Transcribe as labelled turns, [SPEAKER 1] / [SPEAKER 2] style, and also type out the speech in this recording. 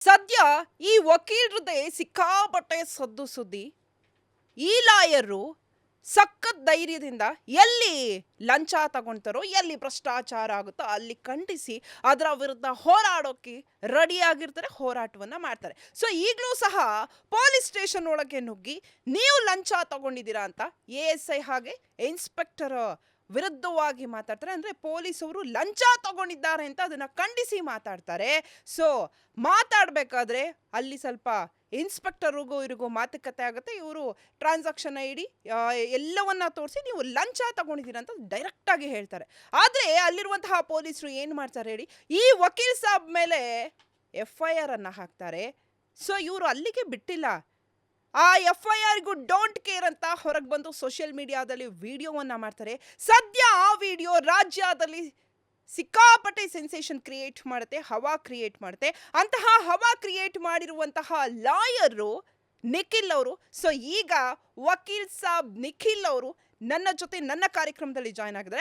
[SPEAKER 1] ಸದ್ಯ ಈ ವಕೀಲರದೇ ಸಿಕ್ಕಾಪಟ್ಟೆ ಸದ್ದು ಸುದ್ದಿ. ಈ ಲಾಯರು ಸಖತ್ ಧೈರ್ಯದಿಂದ ಎಲ್ಲಿ ಲಂಚ ತಗೊಳ್ತಾರೋ, ಎಲ್ಲಿ ಭ್ರಷ್ಟಾಚಾರ ಆಗುತ್ತೋ ಅಲ್ಲಿ ಖಂಡಿಸಿ ಅದರ ವಿರುದ್ಧ ಹೋರಾಡೋಕೆ ರೆಡಿಯಾಗಿರ್ತಾರೆ, ಹೋರಾಟವನ್ನ ಮಾಡ್ತಾರೆ. ಸೊ ಈಗಲೂ ಸಹ ಪೊಲೀಸ್ ಸ್ಟೇಷನ್ ಒಳಗೆ ನುಗ್ಗಿ ನೀವು ಲಂಚ ತಗೊಂಡಿದ್ದೀರಾ ಅಂತ ಎಎಸ್ಐ ಹಾಗೆ ಇನ್ಸ್ಪೆಕ್ಟರ್ ವಿರುದ್ಧವಾಗಿ ಮಾತಾಡ್ತಾರೆ. ಅಂದರೆ ಪೊಲೀಸವರು ಲಂಚ ತಗೊಂಡಿದ್ದಾರೆ ಅಂತ ಅದನ್ನು ಖಂಡಿಸಿ ಮಾತಾಡ್ತಾರೆ. ಸೊ ಮಾತಾಡಬೇಕಾದ್ರೆ ಅಲ್ಲಿ ಸ್ವಲ್ಪ ಇನ್ಸ್ಪೆಕ್ಟರ್ಗೂ ಇವ್ರಿಗೂ ಮಾತುಕತೆ ಆಗುತ್ತೆ. ಇವರು ಟ್ರಾನ್ಸಾಕ್ಷನ್ ಐಡಿ ಎಲ್ಲವನ್ನ ತೋರಿಸಿ ನೀವು ಲಂಚ ತಗೊಂಡಿದ್ದೀರಾ ಅಂತ ಡೈರೆಕ್ಟಾಗಿ ಹೇಳ್ತಾರೆ. ಆದರೆ ಅಲ್ಲಿರುವಂತಹ ಪೊಲೀಸರು ಏನು ಮಾಡ್ತಾರೆ ಹೇಳಿ, ಈ ವಕೀಲ್ ಸಾಬ್ ಮೇಲೆ FIR ಅನ್ನು ಹಾಕ್ತಾರೆ. ಸೊ ಇವರು ಅಲ್ಲಿಗೆ ಬಿಟ್ಟಿಲ್ಲ, ಆ FIRಗೂ ಡೋಂಟ್ ಕೇರ್ ಅಂತ ಹೊರಗೆ ಬಂದು ಸೋಷಿಯಲ್ ಮೀಡಿಯಾದಲ್ಲಿ ವಿಡಿಯೋವನ್ನ ಮಾಡ್ತಾರೆ. ಸದ್ಯ ಆ ವಿಡಿಯೋ ರಾಜ್ಯದಲ್ಲಿ ಸಿಕ್ಕಾಪಟ್ಟೆ ಸೆನ್ಸೇಷನ್ ಕ್ರಿಯೇಟ್ ಮಾಡುತ್ತೆ, ಹವಾ ಕ್ರಿಯೇಟ್ ಮಾಡುತ್ತೆ. ಅಂತಹ ಹವಾ ಕ್ರಿಯೇಟ್ ಮಾಡಿರುವಂತಹ ಲಾಯರು ನಿಖಿಲ್ ಅವರು. ಸೊ ಈಗ ವಕೀಲ್ ಸಾಬ್ ನಿಖಿಲ್ ಅವರು ನನ್ನ ಜೊತೆ ನನ್ನ ಕಾರ್ಯಕ್ರಮದಲ್ಲಿ ಜಾಯ್ನ್ ಆಗಿದ್ದಾರೆ.